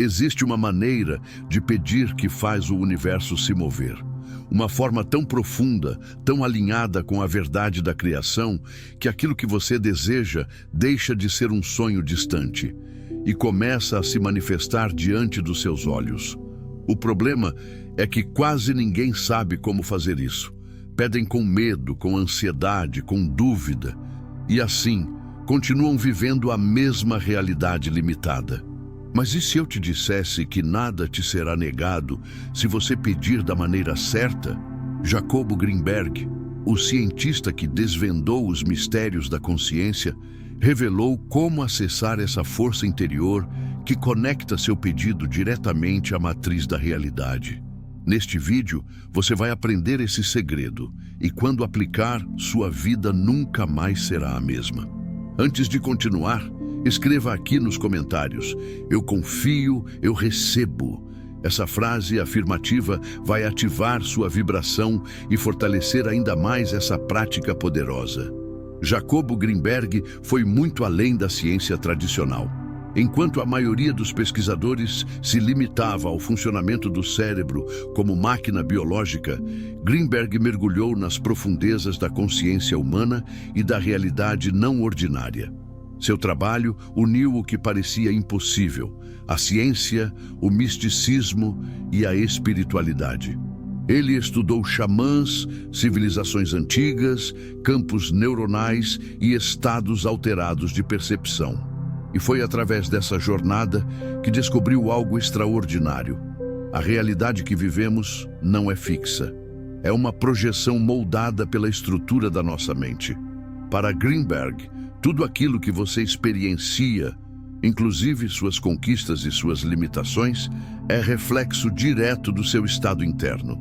Existe uma maneira de pedir que faz o universo se mover. Uma forma tão profunda, tão alinhada com a verdade da criação, que aquilo que você deseja deixa de ser um sonho distante e começa a se manifestar diante dos seus olhos. O problema é que quase ninguém sabe como fazer isso. Pedem com medo, com ansiedade, com dúvida, e assim continuam vivendo a mesma realidade limitada. Mas e se eu te dissesse que nada te será negado se você pedir da maneira certa? Jacobo Greenberg, o cientista que desvendou os mistérios da consciência, revelou como acessar essa força interior que conecta seu pedido diretamente à matriz da realidade. Neste vídeo, você vai aprender esse segredo e, quando aplicar, sua vida nunca mais será a mesma. Antes de continuar, escreva aqui nos comentários: eu confio, eu recebo. Essa frase afirmativa vai ativar sua vibração e fortalecer ainda mais essa prática poderosa. Jacobo Greenberg foi muito além da ciência tradicional. Enquanto a maioria dos pesquisadores se limitava ao funcionamento do cérebro como máquina biológica, Greenberg mergulhou nas profundezas da consciência humana e da realidade não ordinária. Seu trabalho uniu o que parecia impossível: a ciência, o misticismo e a espiritualidade. Ele estudou xamãs, civilizações antigas, campos neuronais e estados alterados de percepção. E foi através dessa jornada que descobriu algo extraordinário. A realidade que vivemos não é fixa. É uma projeção moldada pela estrutura da nossa mente. Para Greenberg, tudo aquilo que você experiencia, inclusive suas conquistas e suas limitações, é reflexo direto do seu estado interno.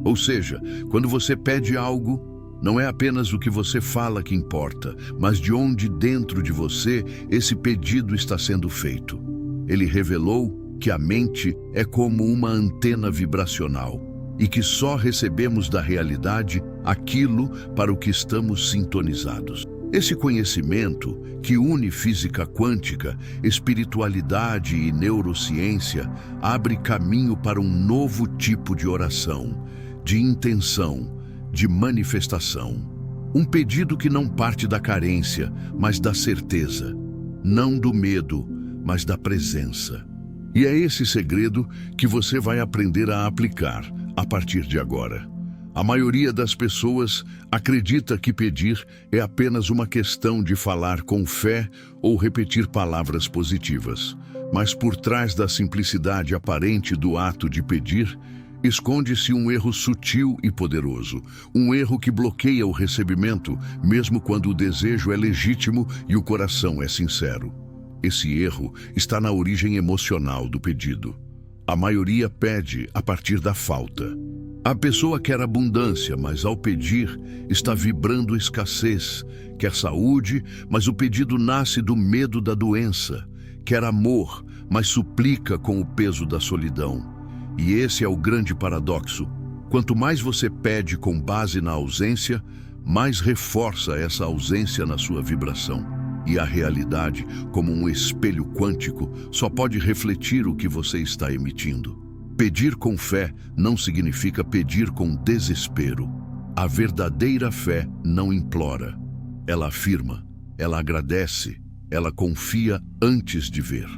Ou seja, quando você pede algo, não é apenas o que você fala que importa, mas de onde dentro de você esse pedido está sendo feito. Ele revelou que a mente é como uma antena vibracional e que só recebemos da realidade aquilo para o que estamos sintonizados. Esse conhecimento, que une física quântica, espiritualidade e neurociência, abre caminho para um novo tipo de oração, de intenção, de manifestação. Um pedido que não parte da carência, mas da certeza. Não do medo, mas da presença. E é esse segredo que você vai aprender a aplicar a partir de agora. A maioria das pessoas acredita que pedir é apenas uma questão de falar com fé ou repetir palavras positivas. Mas por trás da simplicidade aparente do ato de pedir, esconde-se um erro sutil e poderoso, um erro que bloqueia o recebimento, mesmo quando o desejo é legítimo e o coração é sincero. Esse erro está na origem emocional do pedido. A maioria pede a partir da falta. A pessoa quer abundância, mas ao pedir está vibrando escassez. Quer saúde, mas o pedido nasce do medo da doença. Quer amor, mas suplica com o peso da solidão. E esse é o grande paradoxo. Quanto mais você pede com base na ausência, mais reforça essa ausência na sua vibração. E a realidade, como um espelho quântico, só pode refletir o que você está emitindo. Pedir com fé não significa pedir com desespero. A verdadeira fé não implora. Ela afirma, ela agradece, ela confia antes de ver.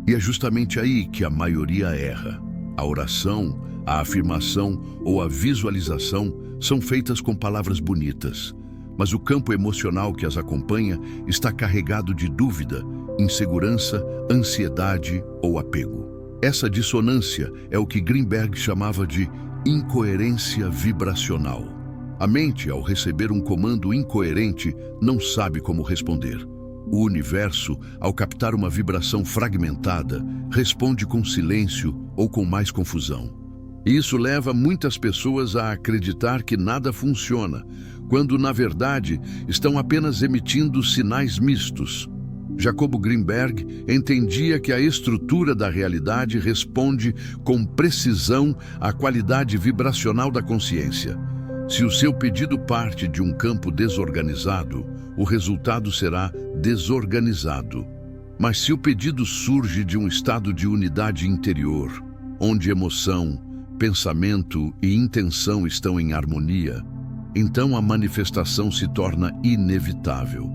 E é justamente aí que a maioria erra. A oração, a afirmação ou a visualização são feitas com palavras bonitas, mas o campo emocional que as acompanha está carregado de dúvida, insegurança, ansiedade ou apego. Essa dissonância é o que Greenberg chamava de incoerência vibracional. A mente, ao receber um comando incoerente, não sabe como responder. O universo, ao captar uma vibração fragmentada, responde com silêncio ou com mais confusão. E isso leva muitas pessoas a acreditar que nada funciona, quando, na verdade, estão apenas emitindo sinais mistos. Jacobo Greenberg entendia que a estrutura da realidade responde com precisão à qualidade vibracional da consciência. Se o seu pedido parte de um campo desorganizado, o resultado será desorganizado. Mas se o pedido surge de um estado de unidade interior, onde emoção, pensamento e intenção estão em harmonia, então a manifestação se torna inevitável.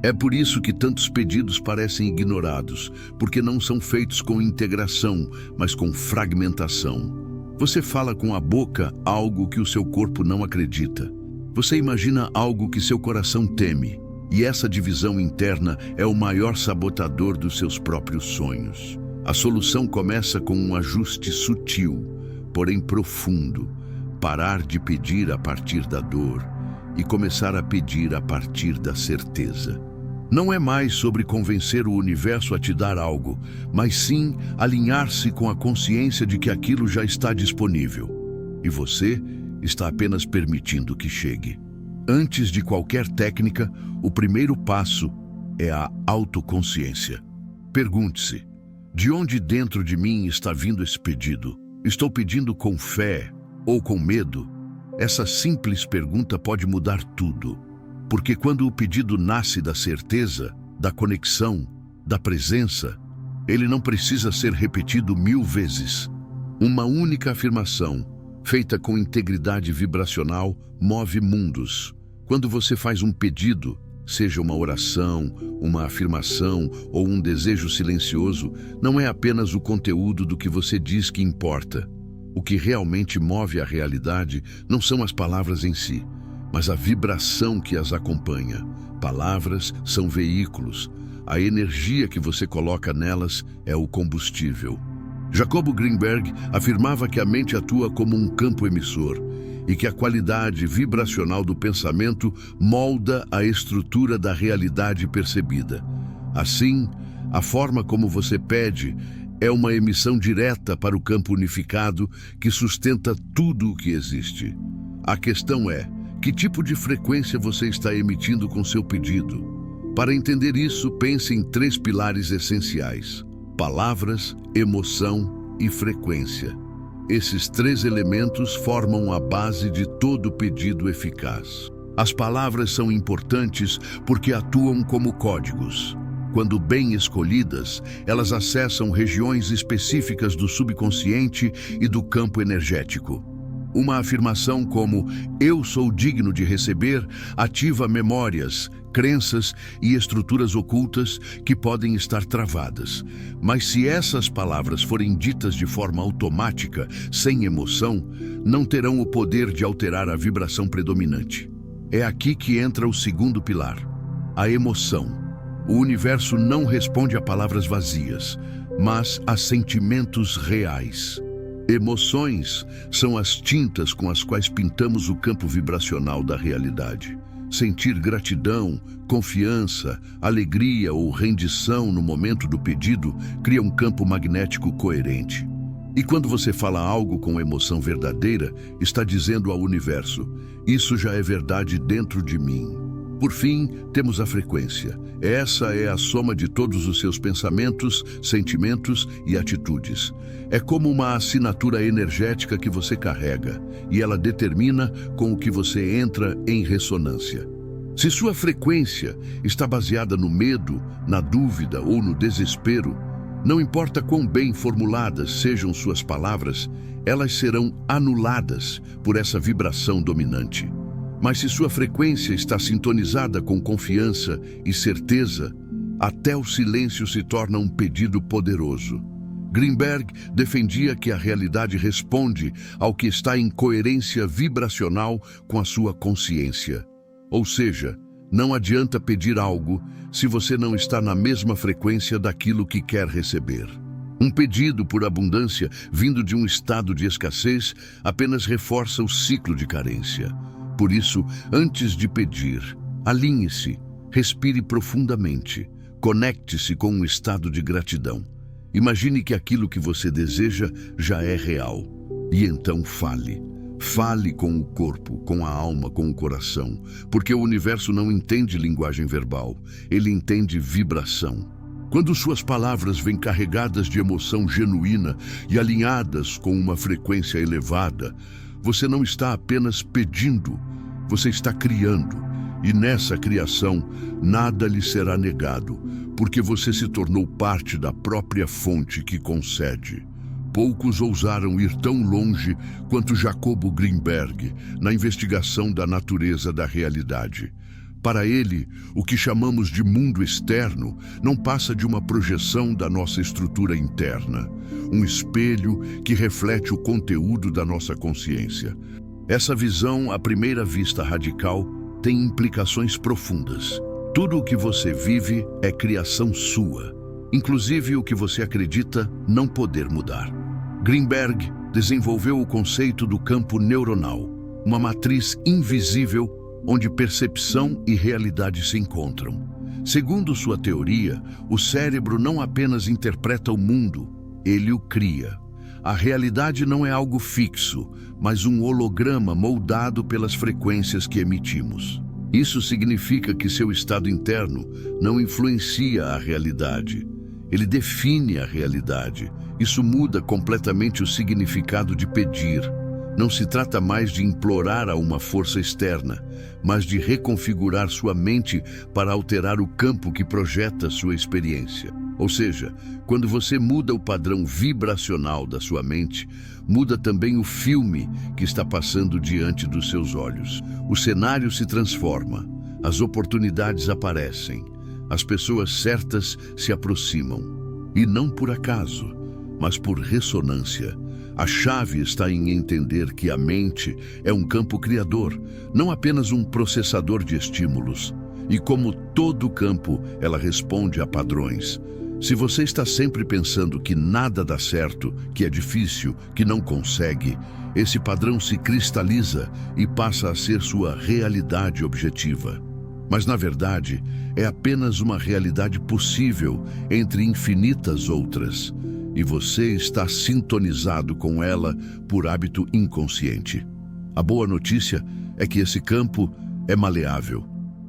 É por isso que tantos pedidos parecem ignorados, porque não são feitos com integração, mas com fragmentação. Você fala com a boca algo que o seu corpo não acredita. Você imagina algo que seu coração teme, e essa divisão interna é o maior sabotador dos seus próprios sonhos. A solução começa com um ajuste sutil, porém profundo. Parar de pedir a partir da dor e começar a pedir a partir da certeza. Não é mais sobre convencer o universo a te dar algo, mas sim alinhar-se com a consciência de que aquilo já está disponível. E você está apenas permitindo que chegue. Antes de qualquer técnica, o primeiro passo é a autoconsciência. Pergunte-se: de onde dentro de mim está vindo esse pedido? Estou pedindo com fé ou com medo? Essa simples pergunta pode mudar tudo. Porque quando o pedido nasce da certeza, da conexão, da presença, ele não precisa ser repetido 1000 vezes. Uma única afirmação, feita com integridade vibracional, move mundos. Quando você faz um pedido, seja uma oração, uma afirmação ou um desejo silencioso, não é apenas o conteúdo do que você diz que importa. O que realmente move a realidade não são as palavras em si, mas a vibração que as acompanha. Palavras são veículos. A energia que você coloca nelas é o combustível. Jacobo Greenberg afirmava que a mente atua como um campo emissor e que a qualidade vibracional do pensamento molda a estrutura da realidade percebida. Assim, a forma como você pede é uma emissão direta para o campo unificado que sustenta tudo o que existe. A questão é: que tipo de frequência você está emitindo com seu pedido? Para entender isso, pense em 3 pilares essenciais: palavras, emoção e frequência. Esses 3 elementos formam a base de todo pedido eficaz. As palavras são importantes porque atuam como códigos. Quando bem escolhidas, elas acessam regiões específicas do subconsciente e do campo energético. Uma afirmação como "eu sou digno de receber" ativa memórias, crenças e estruturas ocultas que podem estar travadas. Mas se essas palavras forem ditas de forma automática, sem emoção, não terão o poder de alterar a vibração predominante. É aqui que entra o segundo pilar: a emoção. O universo não responde a palavras vazias, mas a sentimentos reais. Emoções são as tintas com as quais pintamos o campo vibracional da realidade. Sentir gratidão, confiança, alegria ou rendição no momento do pedido cria um campo magnético coerente. E quando você fala algo com emoção verdadeira, está dizendo ao universo: isso já é verdade dentro de mim. Por fim, temos a frequência. Essa é a soma de todos os seus pensamentos, sentimentos e atitudes. É como uma assinatura energética que você carrega, e ela determina com o que você entra em ressonância. Se sua frequência está baseada no medo, na dúvida ou no desespero, não importa quão bem formuladas sejam suas palavras, elas serão anuladas por essa vibração dominante. Mas se sua frequência está sintonizada com confiança e certeza, até o silêncio se torna um pedido poderoso. Greenberg defendia que a realidade responde ao que está em coerência vibracional com a sua consciência. Ou seja, não adianta pedir algo se você não está na mesma frequência daquilo que quer receber. Um pedido por abundância vindo de um estado de escassez apenas reforça o ciclo de carência. Por isso, antes de pedir, alinhe-se, respire profundamente, conecte-se com um estado de gratidão. Imagine que aquilo que você deseja já é real. E então fale. Fale com o corpo, com a alma, com o coração, porque o universo não entende linguagem verbal, ele entende vibração. Quando suas palavras vêm carregadas de emoção genuína e alinhadas com uma frequência elevada, você não está apenas pedindo, você está criando. E nessa criação, nada lhe será negado, porque você se tornou parte da própria fonte que concede. Poucos ousaram ir tão longe quanto Jacobo Greenberg na investigação da natureza da realidade. Para ele, o que chamamos de mundo externo não passa de uma projeção da nossa estrutura interna, um espelho que reflete o conteúdo da nossa consciência. Essa visão, à primeira vista radical, tem implicações profundas. Tudo o que você vive é criação sua, inclusive o que você acredita não poder mudar. Greenberg desenvolveu o conceito do campo neuronal, uma matriz invisível onde percepção e realidade se encontram. Segundo sua teoria, o cérebro não apenas interpreta o mundo, ele o cria. A realidade não é algo fixo, mas um holograma moldado pelas frequências que emitimos. Isso significa que seu estado interno não influencia a realidade. Ele define a realidade. Isso muda completamente o significado de pedir. Não se trata mais de implorar a uma força externa, mas de reconfigurar sua mente para alterar o campo que projeta sua experiência. Ou seja, quando você muda o padrão vibracional da sua mente, muda também o filme que está passando diante dos seus olhos. O cenário se transforma, as oportunidades aparecem, as pessoas certas se aproximam. E não por acaso, mas por ressonância. A chave está em entender que a mente é um campo criador, não apenas um processador de estímulos. E como todo campo, ela responde a padrões. Se você está sempre pensando que nada dá certo, que é difícil, que não consegue, esse padrão se cristaliza e passa a ser sua realidade objetiva. Mas, na verdade, é apenas uma realidade possível entre infinitas outras. E você está sintonizado com ela por hábito inconsciente. A boa notícia é que esse campo é maleável.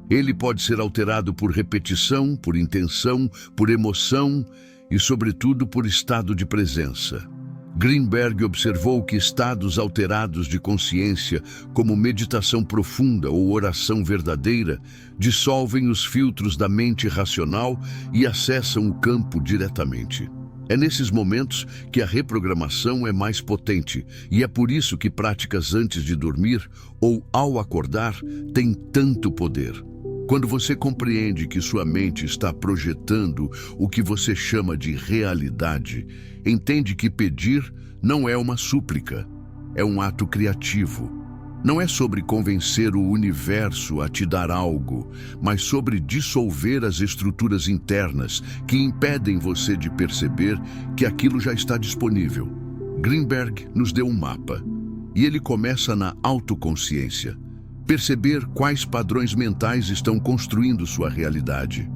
Ele pode ser alterado por repetição, por intenção, por emoção e, sobretudo, por estado de presença. Greenberg observou que estados alterados de consciência, como meditação profunda ou oração verdadeira, dissolvem os filtros da mente racional e acessam o campo diretamente. É nesses momentos que a reprogramação é mais potente, e é por isso que práticas antes de dormir ou ao acordar têm tanto poder. Quando você compreende que sua mente está projetando o que você chama de realidade, entende que pedir não é uma súplica, é um ato criativo. Não é sobre convencer o universo a te dar algo, mas sobre dissolver as estruturas internas que impedem você de perceber que aquilo já está disponível. Greenberg nos deu um mapa, e ele começa na autoconsciência. Perceber quais padrões mentais estão construindo sua realidade.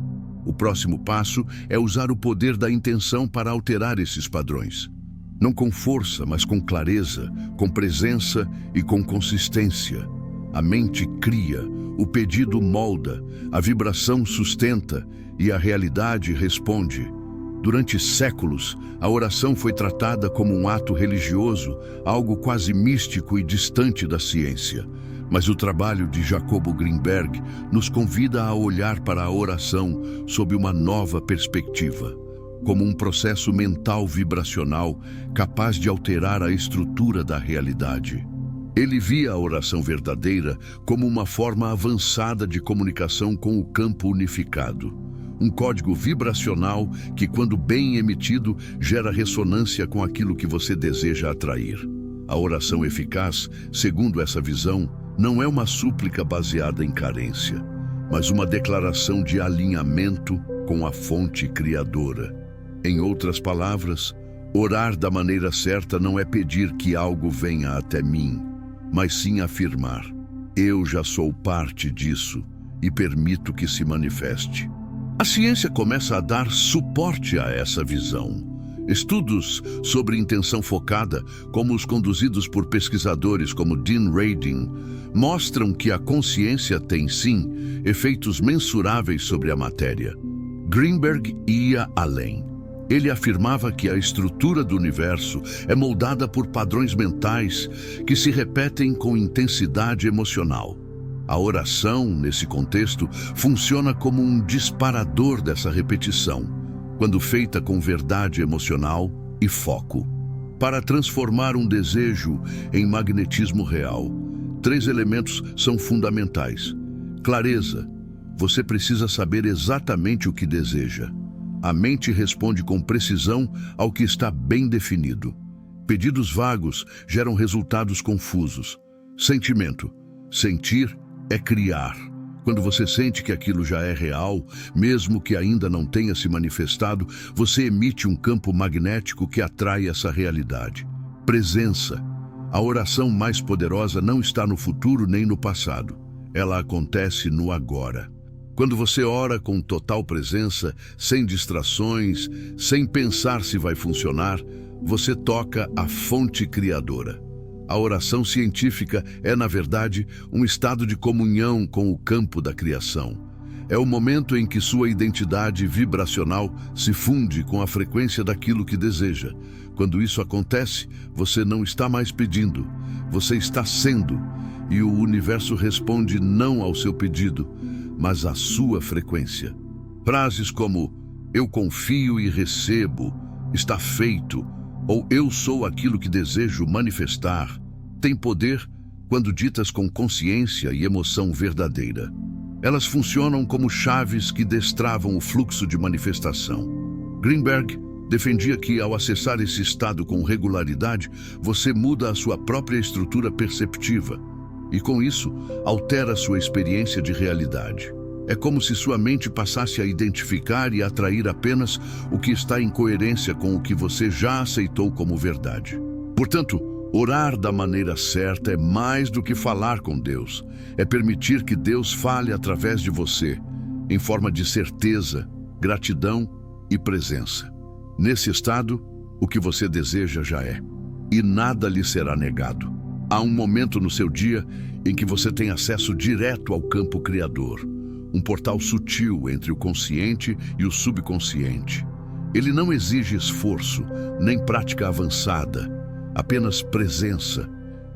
O próximo passo é usar o poder da intenção para alterar esses padrões. Não com força, mas com clareza, com presença e com consistência. A mente cria, o pedido molda, a vibração sustenta e a realidade responde. Durante séculos, a oração foi tratada como um ato religioso, algo quase místico e distante da ciência. Mas o trabalho de Jacobo Greenberg nos convida a olhar para a oração sob uma nova perspectiva, como um processo mental vibracional capaz de alterar a estrutura da realidade. Ele via a oração verdadeira como uma forma avançada de comunicação com o campo unificado. Um código vibracional que, quando bem emitido, gera ressonância com aquilo que você deseja atrair. A oração eficaz, segundo essa visão, não é uma súplica baseada em carência, mas uma declaração de alinhamento com a fonte criadora. Em outras palavras, orar da maneira certa não é pedir que algo venha até mim, mas sim afirmar: eu já sou parte disso e permito que se manifeste. A ciência começa a dar suporte a essa visão. Estudos sobre intenção focada, como os conduzidos por pesquisadores como Dean Radin, mostram que a consciência tem, sim, efeitos mensuráveis sobre a matéria. Greenberg ia além. Ele afirmava que a estrutura do universo é moldada por padrões mentais que se repetem com intensidade emocional. A oração, nesse contexto, funciona como um disparador dessa repetição, quando feita com verdade emocional e foco. Para transformar um desejo em magnetismo real, 3 elementos são fundamentais. Clareza. Você precisa saber exatamente o que deseja. A mente responde com precisão ao que está bem definido. Pedidos vagos geram resultados confusos. Sentimento. Sentir é criar. Quando você sente que aquilo já é real, mesmo que ainda não tenha se manifestado, você emite um campo magnético que atrai essa realidade. Presença. A oração mais poderosa não está no futuro nem no passado. Ela acontece no agora. Quando você ora com total presença, sem distrações, sem pensar se vai funcionar, você toca a fonte criadora. A oração científica é, na verdade, um estado de comunhão com o campo da criação. É o momento em que sua identidade vibracional se funde com a frequência daquilo que deseja. Quando isso acontece, você não está mais pedindo, você está sendo, e o universo responde não ao seu pedido, mas à sua frequência. Frases como "eu confio e recebo", "está feito", ou "eu sou aquilo que desejo manifestar", têm poder quando ditas com consciência e emoção verdadeira. Elas funcionam como chaves que destravam o fluxo de manifestação. Greenberg defendia que, ao acessar esse estado com regularidade, você muda a sua própria estrutura perceptiva e, com isso, altera sua experiência de realidade. É como se sua mente passasse a identificar e atrair apenas o que está em coerência com o que você já aceitou como verdade. Portanto, orar da maneira certa é mais do que falar com Deus. É permitir que Deus fale através de você, em forma de certeza, gratidão e presença. Nesse estado, o que você deseja já é, e nada lhe será negado. Há um momento no seu dia em que você tem acesso direto ao campo criador, um portal sutil entre o consciente e o subconsciente. Ele não exige esforço, nem prática avançada, apenas presença.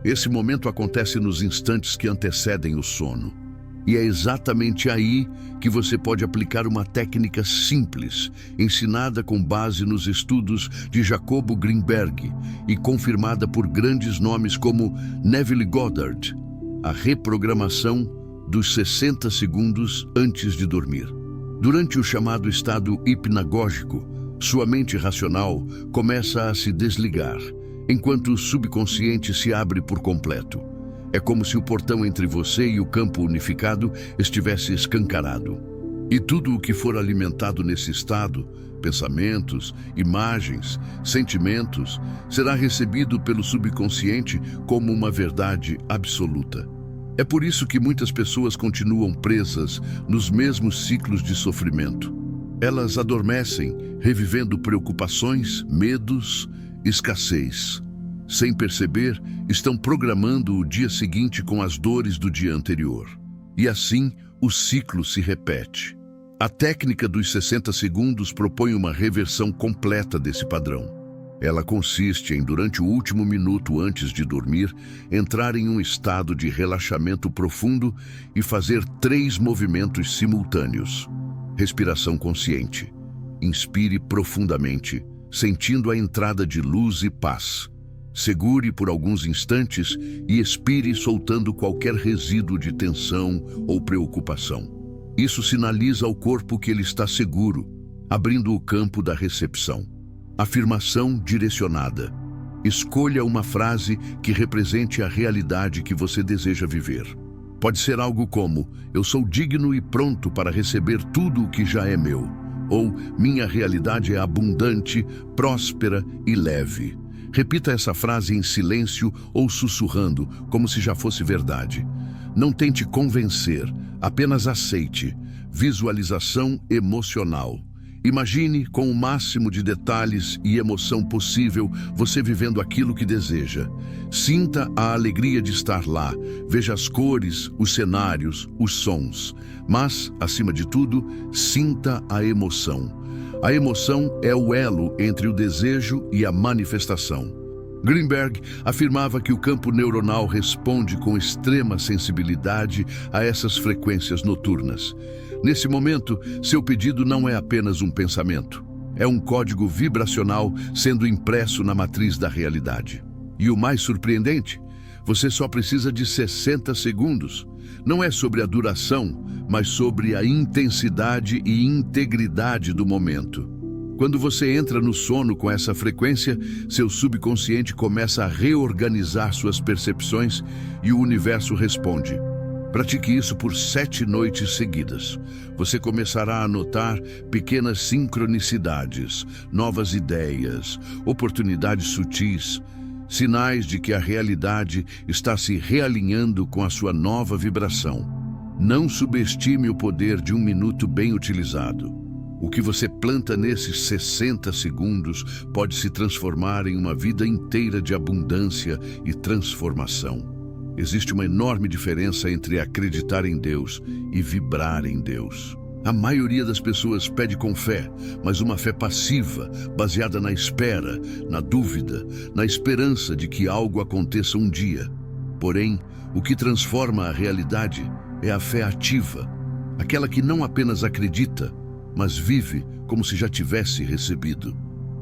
Esse momento acontece nos instantes que antecedem o sono. E é exatamente aí que você pode aplicar uma técnica simples, ensinada com base nos estudos de Jacobo Greenberg e confirmada por grandes nomes como Neville Goddard: a reprogramação dos 60 segundos antes de dormir. Durante o chamado estado hipnagógico, sua mente racional começa a se desligar, enquanto o subconsciente se abre por completo. É como se o portão entre você e o campo unificado estivesse escancarado. E tudo o que for alimentado nesse estado, pensamentos, imagens, sentimentos, será recebido pelo subconsciente como uma verdade absoluta. É por isso que muitas pessoas continuam presas nos mesmos ciclos de sofrimento. Elas adormecem, revivendo preocupações, medos, escassez. Sem perceber, estão programando o dia seguinte com as dores do dia anterior. E assim, o ciclo se repete. A técnica dos 60 segundos propõe uma reversão completa desse padrão. Ela consiste em, durante o último minuto antes de dormir, entrar em um estado de relaxamento profundo e fazer 3 movimentos simultâneos. Respiração consciente. Inspire profundamente, sentindo a entrada de luz e paz. Segure por alguns instantes e expire soltando qualquer resíduo de tensão ou preocupação. Isso sinaliza ao corpo que ele está seguro, abrindo o campo da recepção. Afirmação direcionada. Escolha uma frase que represente a realidade que você deseja viver. Pode ser algo como: "Eu sou digno e pronto para receber tudo o que já é meu", ou "Minha realidade é abundante, próspera e leve". Repita essa frase em silêncio ou sussurrando, como se já fosse verdade. Não tente convencer, apenas aceite. Visualização emocional. Imagine, com o máximo de detalhes e emoção possível, você vivendo aquilo que deseja. Sinta a alegria de estar lá. Veja as cores, os cenários, os sons. Mas, acima de tudo, sinta a emoção. A emoção é o elo entre o desejo e a manifestação. Greenberg afirmava que o campo neuronal responde com extrema sensibilidade a essas frequências noturnas. Nesse momento, seu pedido não é apenas um pensamento. É um código vibracional sendo impresso na matriz da realidade. E o mais surpreendente, você só precisa de 60 segundos. Não é sobre a duração, mas sobre a intensidade e integridade do momento. Quando você entra no sono com essa frequência, seu subconsciente começa a reorganizar suas percepções e o universo responde. Pratique isso por 7 noites seguidas. Você começará a notar pequenas sincronicidades, novas ideias, oportunidades sutis, sinais de que a realidade está se realinhando com a sua nova vibração. Não subestime o poder de 1 minuto bem utilizado. O que você planta nesses 60 segundos pode se transformar em uma vida inteira de abundância e transformação. Existe uma enorme diferença entre acreditar em Deus e vibrar em Deus. A maioria das pessoas pede com fé, mas uma fé passiva, baseada na espera, na dúvida, na esperança de que algo aconteça um dia. Porém, o que transforma a realidade é a fé ativa, aquela que não apenas acredita, mas vive como se já tivesse recebido.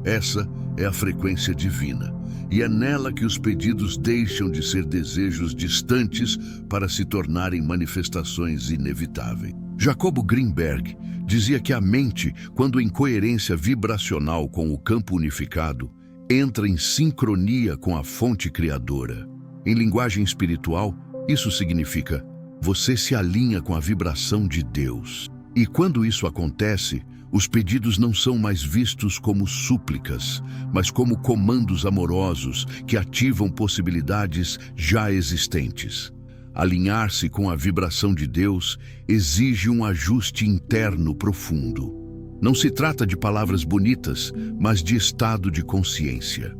Essa é a frequência divina, e é nela que os pedidos deixam de ser desejos distantes para se tornarem manifestações inevitáveis. Jacobo Greenberg dizia que a mente, quando em coerência vibracional com o campo unificado, entra em sincronia com a fonte criadora. Em linguagem espiritual, isso significa: você se alinha com a vibração de Deus. E quando isso acontece, os pedidos não são mais vistos como súplicas, mas como comandos amorosos que ativam possibilidades já existentes. Alinhar-se com a vibração de Deus exige um ajuste interno profundo. Não se trata de palavras bonitas, mas de estado de consciência.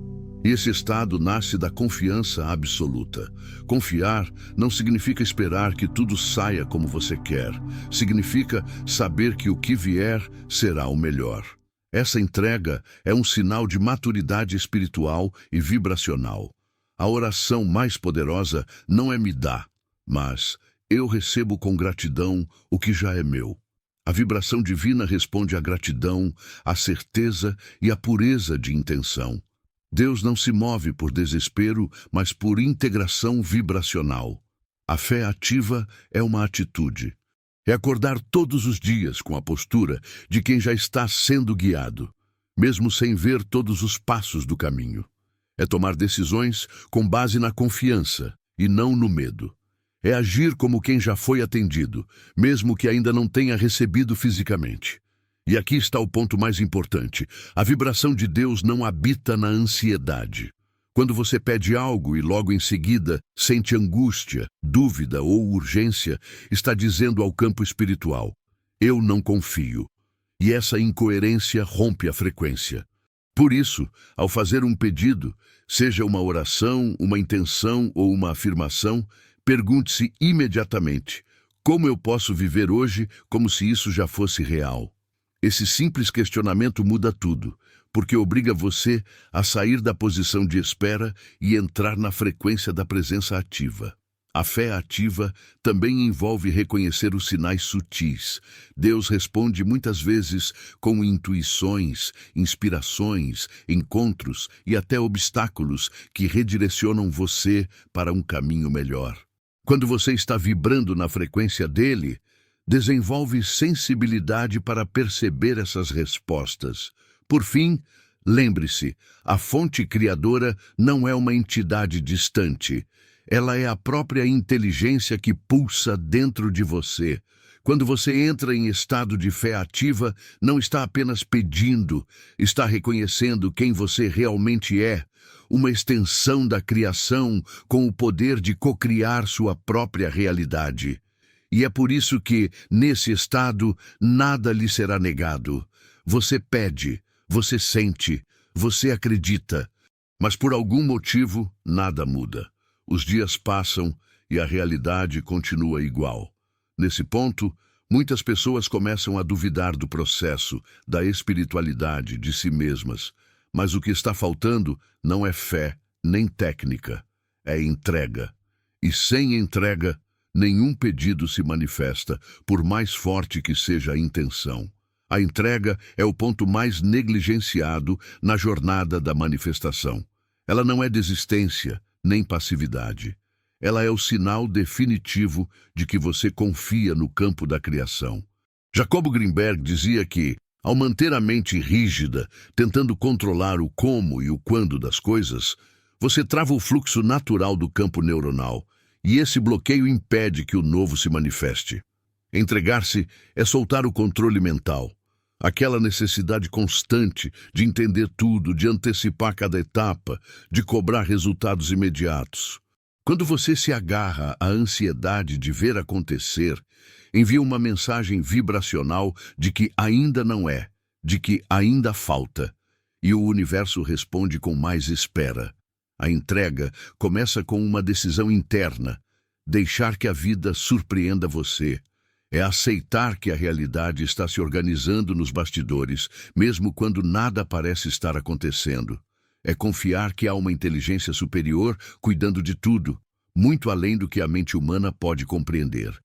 Esse estado nasce da confiança absoluta. Confiar não significa esperar que tudo saia como você quer. Significa saber que o que vier será o melhor. Essa entrega é um sinal de maturidade espiritual e vibracional. A oração mais poderosa não é "me dá", mas "eu recebo com gratidão o que já é meu". A vibração divina responde à gratidão, à certeza e à pureza de intenção. Deus não se move por desespero, mas por integração vibracional. A fé ativa é uma atitude. É acordar todos os dias com a postura de quem já está sendo guiado, mesmo sem ver todos os passos do caminho. É tomar decisões com base na confiança e não no medo. É agir como quem já foi atendido, mesmo que ainda não tenha recebido fisicamente. E aqui está o ponto mais importante. A vibração de Deus não habita na ansiedade. Quando você pede algo e logo em seguida sente angústia, dúvida ou urgência, está dizendo ao campo espiritual: eu não confio. E essa incoerência rompe a frequência. Por isso, ao fazer um pedido, seja uma oração, uma intenção ou uma afirmação, pergunte-se imediatamente: como eu posso viver hoje como se isso já fosse real? Esse simples questionamento muda tudo, porque obriga você a sair da posição de espera e entrar na frequência da presença ativa. A fé ativa também envolve reconhecer os sinais sutis. Deus responde muitas vezes com intuições, inspirações, encontros e até obstáculos que redirecionam você para um caminho melhor. Quando você está vibrando na frequência dele, desenvolve sensibilidade para perceber essas respostas. Por fim, lembre-se, a fonte criadora não é uma entidade distante. Ela é a própria inteligência que pulsa dentro de você. Quando você entra em estado de fé ativa, não está apenas pedindo, está reconhecendo quem você realmente é, uma extensão da criação com o poder de cocriar sua própria realidade. E é por isso que, nesse estado, nada lhe será negado. Você pede, você sente, você acredita, mas por algum motivo, nada muda. Os dias passam e a realidade continua igual. Nesse ponto, muitas pessoas começam a duvidar do processo, da espiritualidade, de si mesmas. Mas o que está faltando não é fé, nem técnica, é entrega. E sem entrega, nenhum pedido se manifesta, por mais forte que seja a intenção. A entrega é o ponto mais negligenciado na jornada da manifestação. Ela não é desistência, nem passividade. Ela é o sinal definitivo de que você confia no campo da criação. Jacobo Greenberg dizia que, ao manter a mente rígida, tentando controlar o como e o quando das coisas, você trava o fluxo natural do campo neuronal, e esse bloqueio impede que o novo se manifeste. Entregar-se é soltar o controle mental, aquela necessidade constante de entender tudo, de antecipar cada etapa, de cobrar resultados imediatos. Quando você se agarra à ansiedade de ver acontecer, envia uma mensagem vibracional de que ainda não é, de que ainda falta, e o universo responde com mais espera. A entrega começa com uma decisão interna, deixar que a vida surpreenda você. É aceitar que a realidade está se organizando nos bastidores, mesmo quando nada parece estar acontecendo. É confiar que há uma inteligência superior cuidando de tudo, muito além do que a mente humana pode compreender.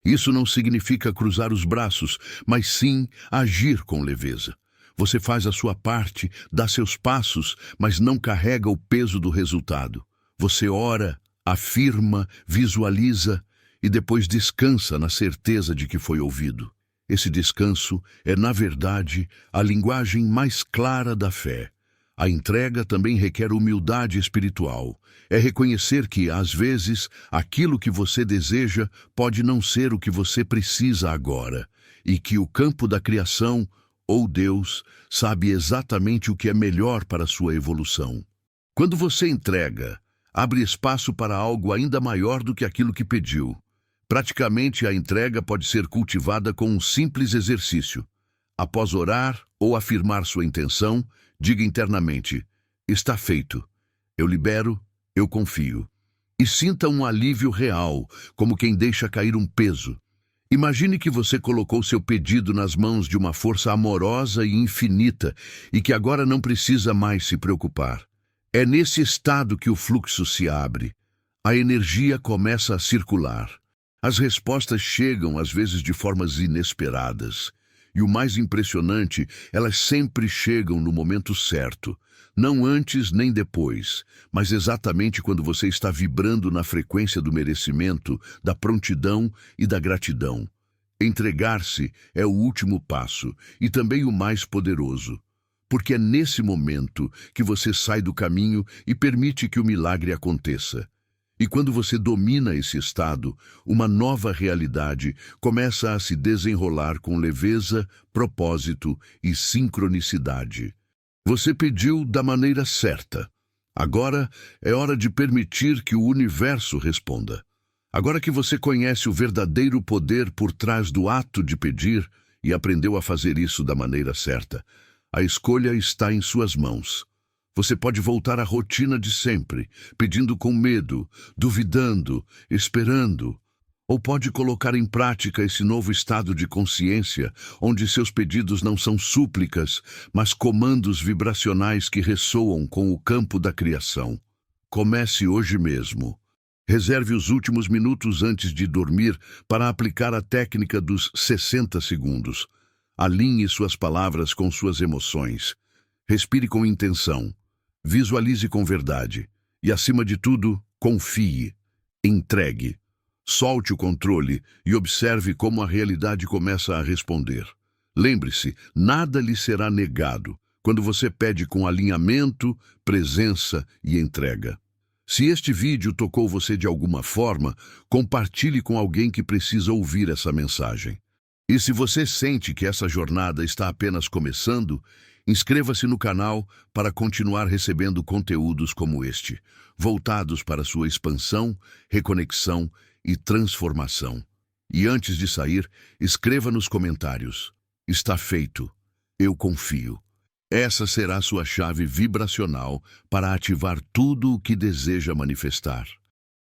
Isso não significa cruzar os braços, mas sim agir com leveza. Você faz a sua parte, dá seus passos, mas não carrega o peso do resultado. Você ora, afirma, visualiza e depois descansa na certeza de que foi ouvido. Esse descanso é, na verdade, a linguagem mais clara da fé. A entrega também requer humildade espiritual. É reconhecer que, às vezes, aquilo que você deseja pode não ser o que você precisa agora, e que o campo da criação, ou Deus, sabe exatamente o que é melhor para a sua evolução. Quando você entrega, abre espaço para algo ainda maior do que aquilo que pediu. Praticamente, a entrega pode ser cultivada com um simples exercício. Após orar ou afirmar sua intenção, diga internamente: está feito. Eu libero, eu confio. E sinta um alívio real, como quem deixa cair um peso. Imagine que você colocou seu pedido nas mãos de uma força amorosa e infinita e que agora não precisa mais se preocupar. É nesse estado que o fluxo se abre. A energia começa a circular. As respostas chegam, às vezes, de formas inesperadas. E o mais impressionante, elas sempre chegam no momento certo. Não antes nem depois, mas exatamente quando você está vibrando na frequência do merecimento, da prontidão e da gratidão. Entregar-se é o último passo e também o mais poderoso, porque é nesse momento que você sai do caminho e permite que o milagre aconteça. E quando você domina esse estado, uma nova realidade começa a se desenrolar com leveza, propósito e sincronicidade. Você pediu da maneira certa. Agora é hora de permitir que o universo responda. Agora que você conhece o verdadeiro poder por trás do ato de pedir e aprendeu a fazer isso da maneira certa, a escolha está em suas mãos. Você pode voltar à rotina de sempre, pedindo com medo, duvidando, esperando. Ou pode colocar em prática esse novo estado de consciência, onde seus pedidos não são súplicas, mas comandos vibracionais que ressoam com o campo da criação. Comece hoje mesmo. Reserve os últimos minutos antes de dormir para aplicar a técnica dos 60 segundos. Alinhe suas palavras com suas emoções. Respire com intenção. Visualize com verdade. E, acima de tudo, confie. Entregue. Solte o controle e observe como a realidade começa a responder. Lembre-se, nada lhe será negado quando você pede com alinhamento, presença e entrega. Se este vídeo tocou você de alguma forma, compartilhe com alguém que precisa ouvir essa mensagem. E se você sente que essa jornada está apenas começando, inscreva-se no canal para continuar recebendo conteúdos como este, voltados para sua expansão, reconexão e transformação. E antes de sair, escreva nos comentários: está feito, eu confio. Essa será sua chave vibracional para ativar tudo o que deseja manifestar.